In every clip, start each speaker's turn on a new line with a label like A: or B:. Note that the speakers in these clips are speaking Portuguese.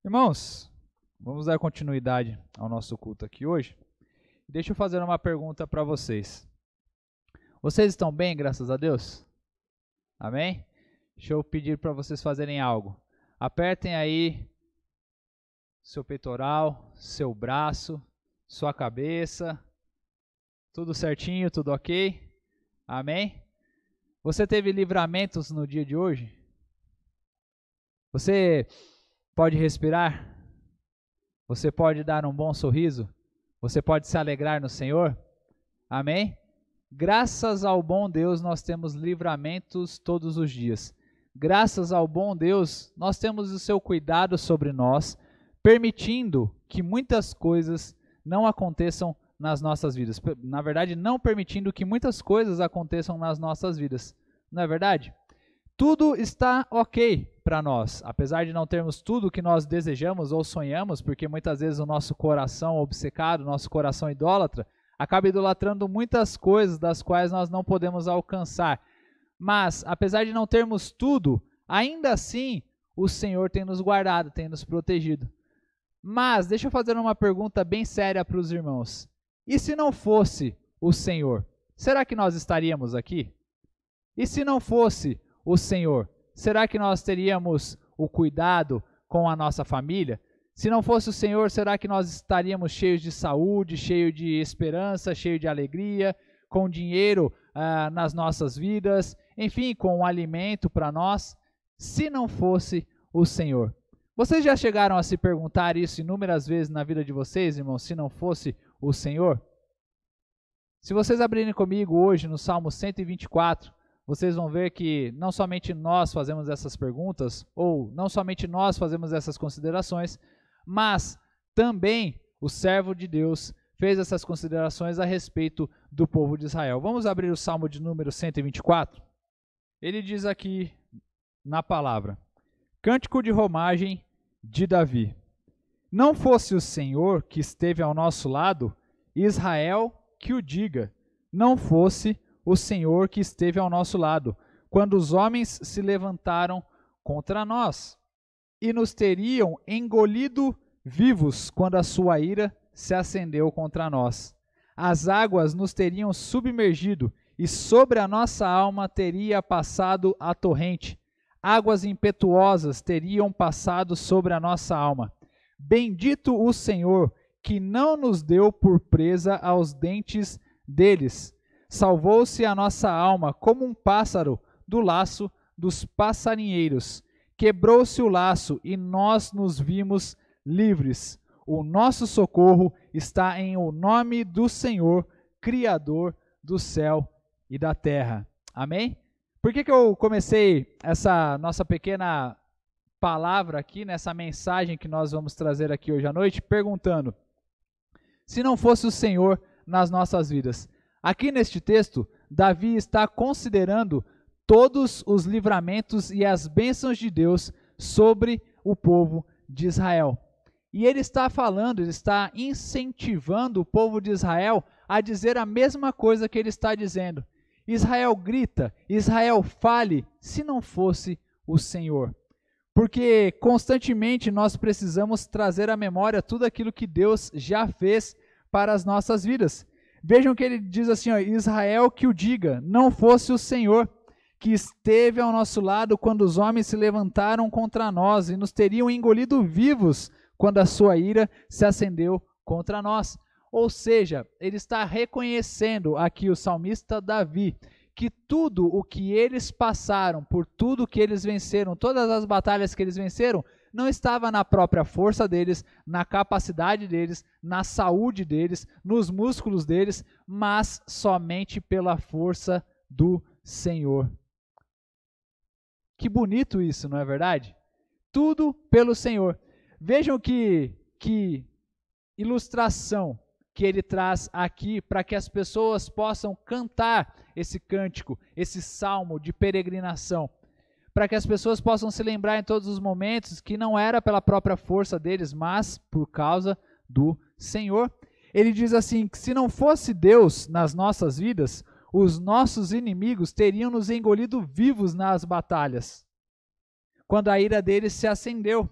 A: Irmãos, vamos dar continuidade ao nosso culto aqui hoje. Deixa eu fazer uma pergunta para vocês. Vocês estão bem, graças a Deus? Amém? Deixa eu pedir para vocês fazerem algo. Apertem aí seu peitoral, seu braço, sua cabeça. Tudo certinho, tudo ok? Amém? Você teve livramentos no dia de hoje? Você pode respirar? Você pode dar um bom sorriso? Você pode se alegrar no Senhor? Amém? Graças ao bom Deus nós temos livramentos todos os dias. Graças ao bom Deus nós temos o seu cuidado sobre nós, permitindo que muitas coisas não aconteçam nas nossas vidas. Na verdade, não permitindo que muitas coisas aconteçam nas nossas vidas. Não é verdade? Tudo está ok para nós, apesar de não termos tudo que nós desejamos ou sonhamos, porque muitas vezes o nosso coração obcecado, o nosso coração idólatra, acaba idolatrando muitas coisas das quais nós não podemos alcançar. Mas, apesar de não termos tudo, ainda assim o Senhor tem nos guardado, tem nos protegido. Mas, deixa eu fazer uma pergunta bem séria para os irmãos. E se não fosse o Senhor, será que nós estaríamos aqui? E se não fosse o Senhor, será que nós teríamos o cuidado com a nossa família? Se não fosse o Senhor, será que nós estaríamos cheios de saúde, cheios de esperança, cheios de alegria, com dinheiro nas nossas vidas, enfim, com alimento para nós? Se não fosse o Senhor. Vocês já chegaram a se perguntar isso inúmeras vezes na vida de vocês, irmãos, se não fosse o Senhor? Se vocês abrirem comigo hoje no Salmo 124, vocês vão ver que não somente nós fazemos essas perguntas, ou não somente nós fazemos essas considerações, mas também o servo de Deus fez essas considerações a respeito do povo de Israel. Vamos abrir o Salmo de número 124? Ele diz aqui na palavra: Cântico de romagem de Davi. Não fosse o Senhor que esteve ao nosso lado, Israel que o diga. Não fosse o Senhor que esteve ao nosso lado, quando os homens se levantaram contra nós, e nos teriam engolido vivos quando a sua ira se acendeu contra nós. As águas nos teriam submergido, e sobre a nossa alma teria passado a torrente. Águas impetuosas teriam passado sobre a nossa alma. Bendito o Senhor, que não nos deu por presa aos dentes deles. Salvou-se a nossa alma como um pássaro do laço dos passarinheiros. Quebrou-se o laço e nós nos vimos livres. O nosso socorro está em o nome do Senhor, Criador do céu e da terra. Amém? Por que eu comecei essa nossa pequena palavra aqui, nessa mensagem que nós vamos trazer aqui hoje à noite, perguntando: se não fosse o Senhor nas nossas vidas? Aqui neste texto, Davi está considerando todos os livramentos e as bênçãos de Deus sobre o povo de Israel. E ele está falando, ele está incentivando o povo de Israel a dizer a mesma coisa que ele está dizendo. Israel grita, Israel fale, se não fosse o Senhor. Porque constantemente nós precisamos trazer à memória tudo aquilo que Deus já fez para as nossas vidas. Vejam que ele diz assim, ó, Israel que o diga, não fosse o Senhor que esteve ao nosso lado quando os homens se levantaram contra nós e nos teriam engolido vivos quando a sua ira se acendeu contra nós. Ou seja, ele está reconhecendo aqui o salmista Davi, que tudo o que eles passaram, por tudo que eles venceram, todas as batalhas que eles venceram, não estava na própria força deles, na capacidade deles, na saúde deles, nos músculos deles, mas somente pela força do Senhor. Que bonito isso, não é verdade? Tudo pelo Senhor. Vejam que ilustração que ele traz aqui para que as pessoas possam cantar esse cântico, esse salmo de peregrinação. Para que as pessoas possam se lembrar em todos os momentos que não era pela própria força deles, mas por causa do Senhor. Ele diz assim, que se não fosse Deus nas nossas vidas, os nossos inimigos teriam nos engolido vivos nas batalhas, quando a ira deles se acendeu.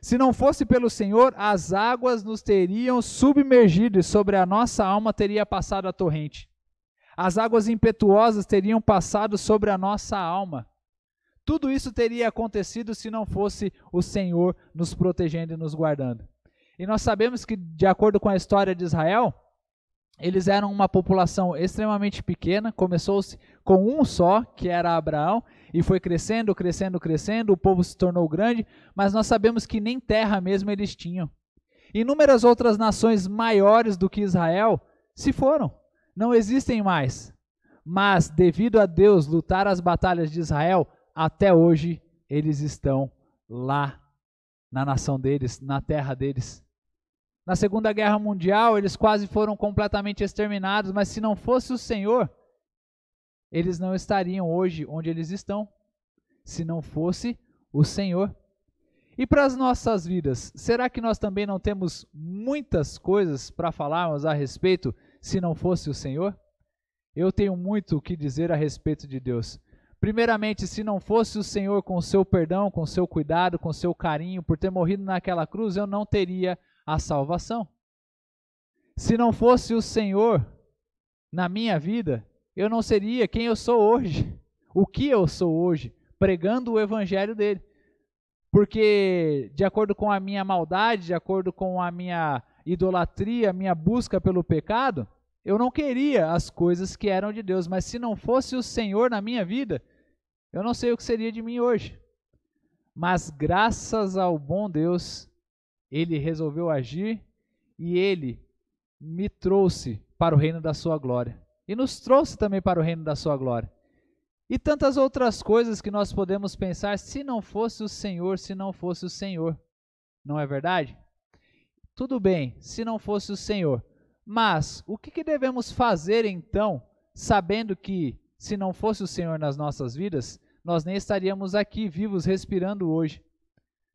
A: Se não fosse pelo Senhor, as águas nos teriam submergido e sobre a nossa alma teria passado a torrente. As águas impetuosas teriam passado sobre a nossa alma. Tudo isso teria acontecido se não fosse o Senhor nos protegendo e nos guardando. E nós sabemos que, de acordo com a história de Israel, eles eram uma população extremamente pequena, começou-se com um só, que era Abraão, e foi crescendo, crescendo, crescendo, o povo se tornou grande, mas nós sabemos que nem terra mesmo eles tinham. Inúmeras outras nações maiores do que Israel se foram, não existem mais. Mas, devido a Deus lutar as batalhas de Israel, até hoje eles estão lá, na nação deles, na terra deles. Na Segunda Guerra Mundial, eles quase foram completamente exterminados, mas se não fosse o Senhor, eles não estariam hoje onde eles estão, se não fosse o Senhor. E para as nossas vidas, será que nós também não temos muitas coisas para falarmos a respeito, se não fosse o Senhor? Eu tenho muito o que dizer a respeito de Deus. Primeiramente, se não fosse o Senhor com o seu perdão, com o seu cuidado, com o seu carinho, por ter morrido naquela cruz, eu não teria a salvação. Se não fosse o Senhor na minha vida, eu não seria quem eu sou hoje, o que eu sou hoje, pregando o evangelho dele. Porque, de acordo com a minha maldade, de acordo com a minha idolatria, a minha busca pelo pecado, eu não queria as coisas que eram de Deus, mas se não fosse o Senhor na minha vida, eu não sei o que seria de mim hoje. Mas graças ao bom Deus, Ele resolveu agir e Ele me trouxe para o reino da sua glória. E nos trouxe também para o reino da sua glória. E tantas outras coisas que nós podemos pensar, se não fosse o Senhor, se não fosse o Senhor. Não é verdade? Tudo bem, se não fosse o Senhor. Mas o que devemos fazer então, sabendo que se não fosse o Senhor nas nossas vidas, nós nem estaríamos aqui vivos, respirando hoje.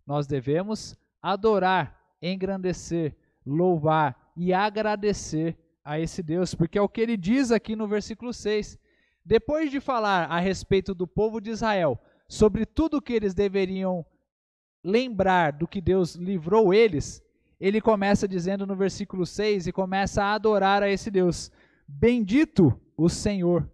A: Nós devemos adorar, engrandecer, louvar e agradecer a esse Deus, porque é o que ele diz aqui no versículo 6. Depois de falar a respeito do povo de Israel, sobre tudo que eles deveriam lembrar do que Deus livrou eles, ele começa dizendo no versículo 6 e começa a adorar a esse Deus. Bendito o Senhor,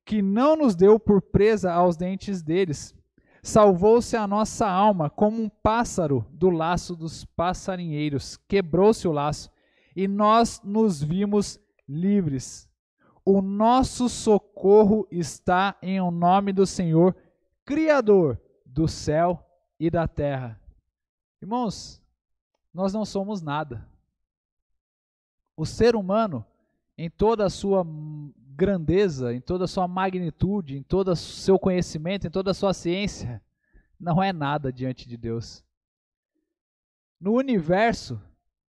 A: que não nos deu por presa aos dentes deles. Salvou-se a nossa alma como um pássaro do laço dos passarinheiros. Quebrou-se o laço e nós nos vimos livres. O nosso socorro está em o nome do Senhor, Criador do céu e da terra. Irmãos, nós não somos nada. O ser humano, em toda a sua grandeza, em toda a sua magnitude, em todo o seu conhecimento, em toda a sua ciência, não é nada diante de Deus. No universo,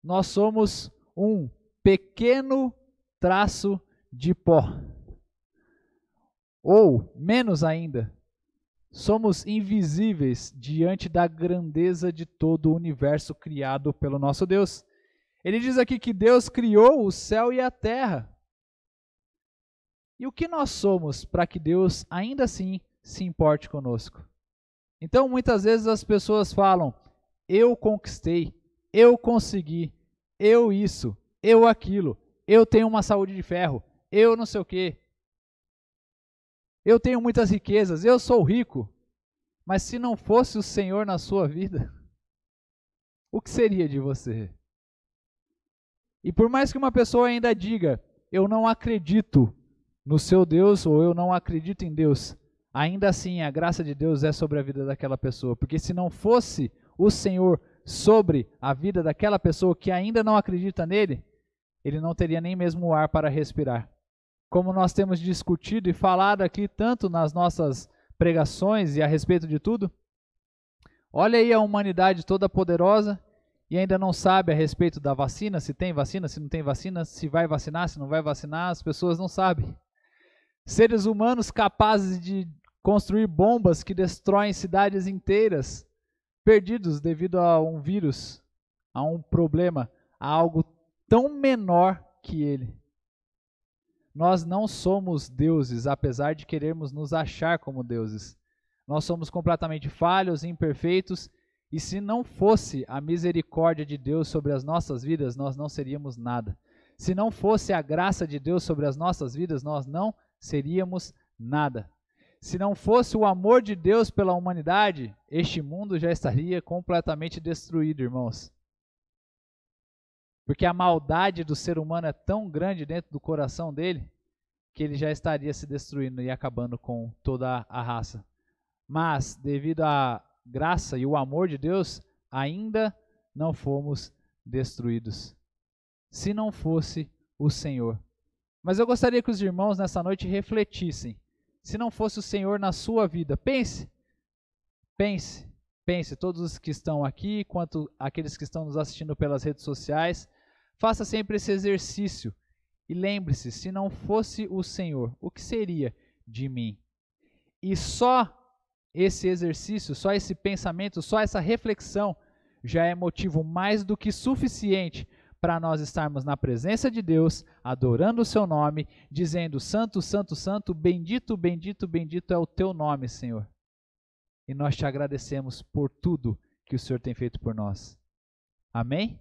A: nós somos um pequeno traço de pó. Ou, menos ainda, somos invisíveis diante da grandeza de todo o universo criado pelo nosso Deus. Ele diz aqui que Deus criou o céu e a terra. E o que nós somos para que Deus ainda assim se importe conosco? Então, muitas vezes as pessoas falam, eu conquistei, eu consegui, eu isso, eu aquilo, eu tenho uma saúde de ferro, eu não sei o quê. Eu tenho muitas riquezas, eu sou rico. Mas se não fosse o Senhor na sua vida, o que seria de você? E por mais que uma pessoa ainda diga, eu não acredito no seu Deus, ou eu não acredito em Deus, ainda assim a graça de Deus é sobre a vida daquela pessoa. Porque se não fosse o Senhor sobre a vida daquela pessoa que ainda não acredita nele, ele não teria nem mesmo o ar para respirar. Como nós temos discutido e falado aqui tanto nas nossas pregações e a respeito de tudo, olha aí a humanidade toda poderosa e ainda não sabe a respeito da vacina, se tem vacina, se não tem vacina, se vai vacinar, se não vai vacinar, as pessoas não sabem. Seres humanos capazes de construir bombas que destroem cidades inteiras, perdidos devido a um vírus, a um problema, a algo tão menor que ele. Nós não somos deuses, apesar de querermos nos achar como deuses. Nós somos completamente falhos, imperfeitos, E se não fosse a misericórdia de Deus sobre as nossas vidas, nós não seríamos nada. Se não fosse a graça de Deus sobre as nossas vidas, nós não seríamos nada. Se não fosse o amor de Deus pela humanidade, este mundo já estaria completamente destruído, irmãos. Porque a maldade do ser humano é tão grande dentro do coração dele, que ele já estaria se destruindo e acabando com toda a raça. Mas, devido à graça e o amor de Deus, ainda não fomos destruídos. Se não fosse o Senhor. Mas eu gostaria que os irmãos nessa noite refletissem. Se não fosse o Senhor na sua vida, pense, todos os que estão aqui, quanto aqueles que estão nos assistindo pelas redes sociais, faça sempre esse exercício e lembre-se, se não fosse o Senhor, o que seria de mim? E só esse exercício, só esse pensamento, só essa reflexão já é motivo mais do que suficiente para nós estarmos na presença de Deus, adorando o seu nome, dizendo: Santo, Santo, Santo, bendito, bendito, bendito é o teu nome, Senhor. E nós te agradecemos por tudo que o Senhor tem feito por nós. Amém?